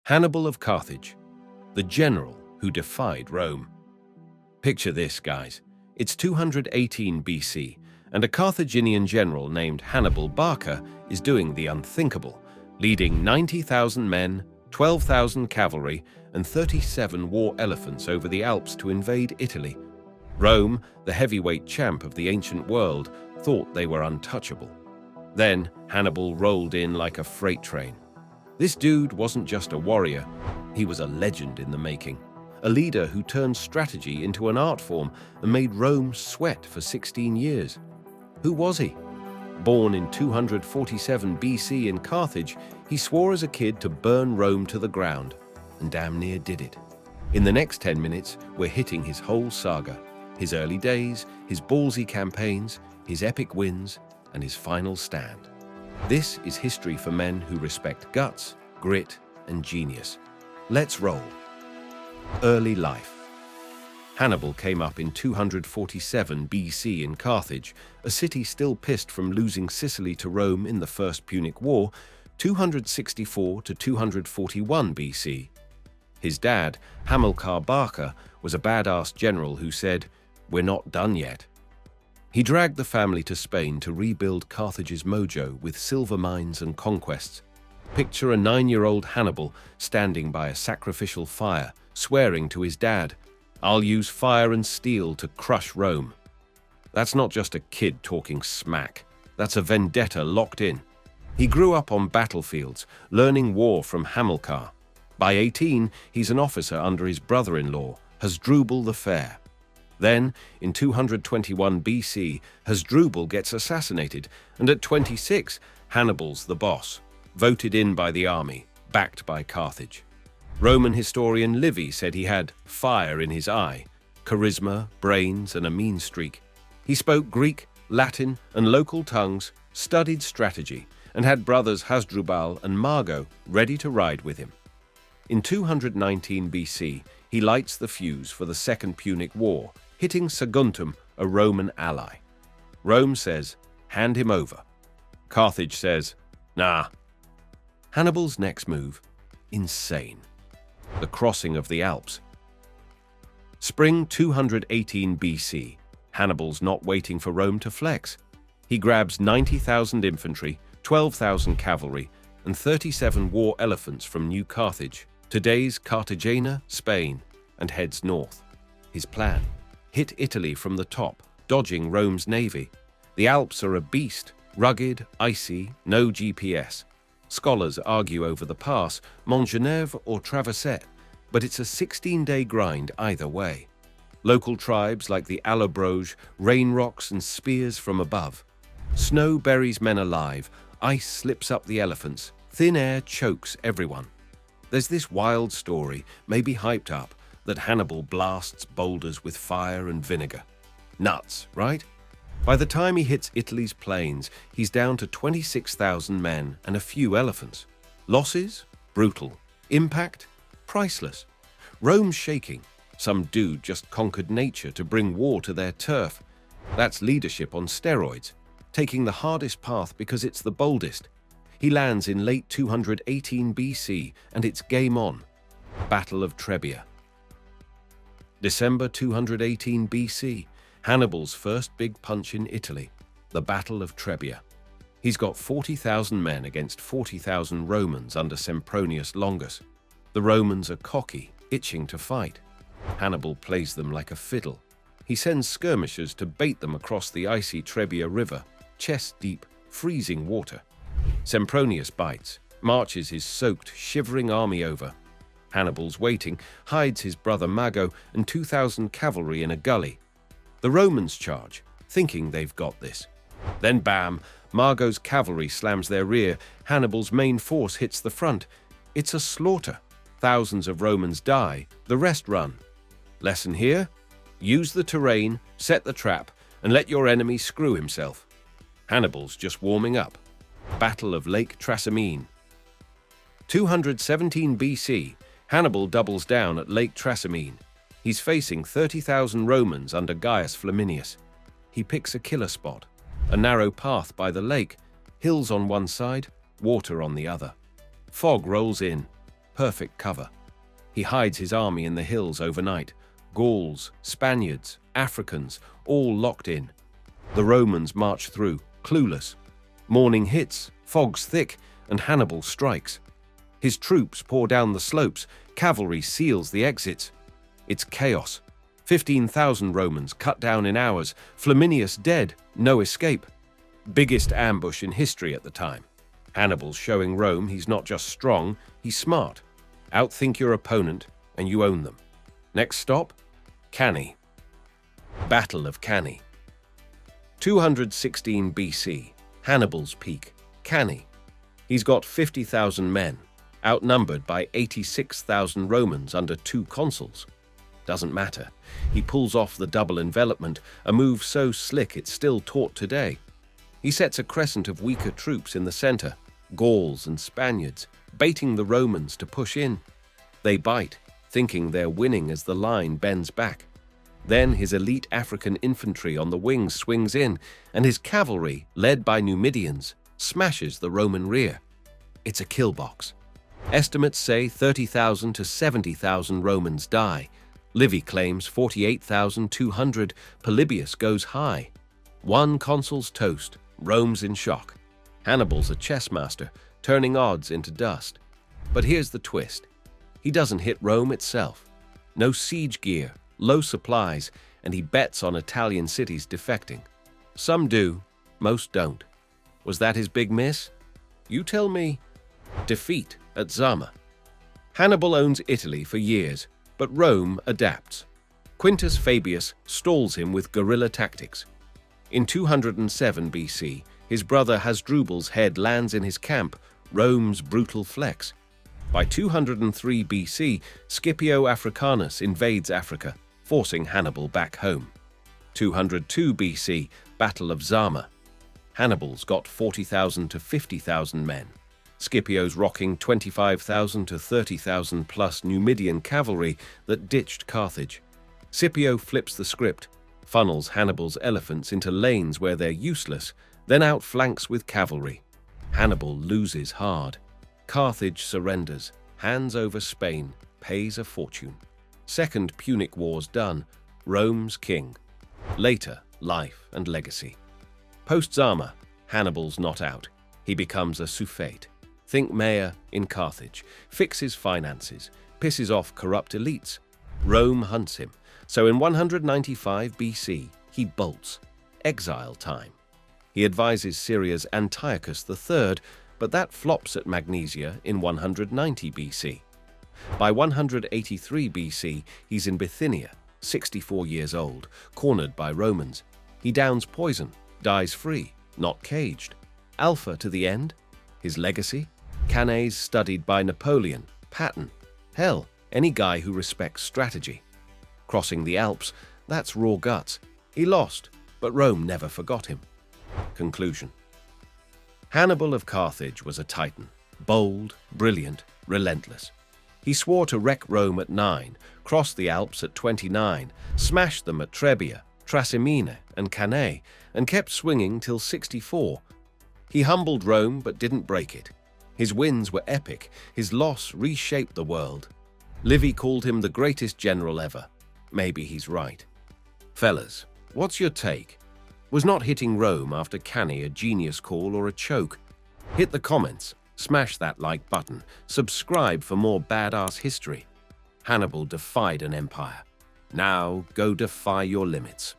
Hannibal of Carthage, the general who defied Rome. Picture this, guys. It's 218 BC, and a Carthaginian general named Hannibal Barca is doing the unthinkable, leading 90,000 men, 12,000 cavalry, and 37 war elephants over the Alps to invade Italy. Rome, the heavyweight champ of the ancient world, thought they were untouchable. Then Hannibal rolled in like a freight train. This dude wasn't just a warrior, he was a legend in the making. A leader who turned strategy into an art form and made Rome sweat for 16 years. Who was he? Born in 247 BC in Carthage, he swore as a kid to burn Rome to the ground, and damn near did it. In the next 10 minutes, we're hitting his whole saga. His early days, his ballsy campaigns, his epic wins, and his final stand. This is history for men who respect guts, grit, and genius. Let's roll. Early life. Hannibal came up in 247 BC in Carthage, a city still pissed from losing Sicily to Rome in the First Punic War, 264 to 241 BC. His dad, Hannibal Barca, was a badass general who said, "We're not done yet." He dragged the family to Spain to rebuild Carthage's mojo with silver mines and conquests. Picture a 9-year-old Hannibal standing by a sacrificial fire, swearing to his dad, "I'll use fire and steel to crush Rome." That's not just a kid talking smack. That's a vendetta locked in. He grew up on battlefields, learning war from Hamilcar. By 18, he's an officer under his brother-in-law, Hasdrubal the Fair. Then, in 221 BC, Hasdrubal gets assassinated, and at 26, Hannibal's the boss, voted in by the army, backed by Carthage. Roman historian Livy said he had fire in his eye, charisma, brains, and a mean streak. He spoke Greek, Latin, and local tongues, studied strategy, and had brothers Hasdrubal and Mago ready to ride with him. In 219 BC, he lights the fuse for the Second Punic War, hitting Saguntum, a Roman ally. Rome says, "Hand him over." Carthage says, "Nah." Hannibal's next move, insane. The crossing of the Alps. Spring 218 BC, Hannibal's not waiting for Rome to flex. He grabs 90,000 infantry, 12,000 cavalry, and 37 war elephants from New Carthage, today's Cartagena, Spain, and heads north. His plan: hit Italy from the top, dodging Rome's navy. The Alps are a beast, rugged, icy, no GPS. Scholars argue over the pass, Montgenèvre or Traverset, but it's a 16-day grind either way. Local tribes like the Allobroge rain rocks and spears from above. Snow buries men alive, ice slips up the elephants, thin air chokes everyone. There's this wild story, maybe hyped up, that Hannibal blasts boulders with fire and vinegar. Nuts, right? By the time he hits Italy's plains, he's down to 26,000 men and a few elephants. Losses? Brutal. Impact? Priceless. Rome's shaking. Some dude just conquered nature to bring war to their turf. That's leadership on steroids, taking the hardest path because it's the boldest. He lands in late 218 BC, and it's game on. Battle of Trebia. December 218 BC, Hannibal's first big punch in Italy, the Battle of Trebia. He's got 40,000 men against 40,000 Romans under Sempronius Longus. The Romans are cocky, itching to fight. Hannibal plays them like a fiddle. He sends skirmishers to bait them across the icy Trebia River, chest-deep, freezing water. Sempronius bites, marches his soaked, shivering army over. Hannibal's waiting, hides his brother Mago and 2,000 cavalry in a gully. The Romans charge, thinking they've got this. Then bam, Mago's cavalry slams their rear, Hannibal's main force hits the front. It's a slaughter. Thousands of Romans die, the rest run. Lesson here? Use the terrain, set the trap, and let your enemy screw himself. Hannibal's just warming up. Battle of Lake Trasimene. 217 BC, Hannibal doubles down at Lake Trasimene. He's facing 30,000 Romans under Gaius Flaminius. He picks a killer spot, a narrow path by the lake, hills on one side, water on the other. Fog rolls in. perfect cover. He hides his army in the hills overnight. Gauls, Spaniards, Africans, all locked in. The Romans march through, clueless. Morning hits, fog's thick, and Hannibal strikes. His troops pour down the slopes, cavalry seals the exits. It's chaos. 15,000 Romans cut down in hours, Flaminius dead, no escape. Biggest ambush in history at the time. Hannibal's showing Rome he's not just strong, he's smart. Outthink your opponent, and you own them. Next stop? Cannae. Battle of Cannae. 216 BC, Hannibal's peak, Cannae. He's got 50,000 men, outnumbered by 86,000 Romans under 2 consuls. Doesn't matter. He pulls off the double envelopment, a move so slick it's still taught today. He sets a crescent of weaker troops in the center, Gauls and Spaniards, baiting the Romans to push in. They bite, thinking they're winning as the line bends back. Then his elite African infantry on the wings swings in, and his cavalry, led by Numidians, smashes the Roman rear. It's a kill box. Estimates say 30,000 to 70,000 Romans die. Livy claims 48,200, Polybius goes high. One consul's toast, Rome's in shock. Hannibal's a chess master, turning odds into dust. But here's the twist. He doesn't hit Rome itself. No siege gear, low supplies, and he bets on Italian cities defecting. Some do, most don't. Was that his big miss? You tell me. Defeat at Zama. Hannibal owns Italy for years, but Rome adapts. Quintus Fabius stalls him with guerrilla tactics. In 207 BC, his brother Hasdrubal's head lands in his camp, Rome's brutal flex. By 203 BC, Scipio Africanus invades Africa, forcing Hannibal back home. 202 BC, Battle of Zama. Hannibal's got 40,000 to 50,000 men. Scipio's rocking 25,000 to 30,000 plus Numidian cavalry that ditched Carthage. Scipio flips the script, funnels Hannibal's elephants into lanes where they're useless, then outflanks with cavalry. Hannibal loses hard. Carthage surrenders, hands over Spain, pays a fortune. Second Punic War's done, Rome's king. Later, life and legacy. Post-Zama, Hannibal's not out. He becomes a suffete. Think mayor in Carthage, fixes finances, pisses off corrupt elites. Rome hunts him, so in 195 BC, he bolts. Exile time. He advises Syria's Antiochus III, but that flops at Magnesia in 190 BC. By 183 BC, he's in Bithynia, 64 years old, cornered by Romans. He downs poison, dies free, not caged. Alpha to the end. His legacy? Cannae's studied by Napoleon, Patton. Hell, any guy who respects strategy. Crossing the Alps, that's raw guts. He lost, but Rome never forgot him. Conclusion. Hannibal of Carthage was a titan, bold, brilliant, relentless. He swore to wreck Rome at 9, cross the Alps at 29, smashed them at Trebia, Trasimene, and Cannae, and kept swinging till 64. He humbled Rome but didn't break it. His wins were epic, his loss reshaped the world. Livy called him the greatest general ever. Maybe he's right. Fellas, what's your take? Was not hitting Rome after Cannae a genius call or a choke? Hit the comments, smash that like button, subscribe for more badass history. Hannibal defied an empire. Now go defy your limits.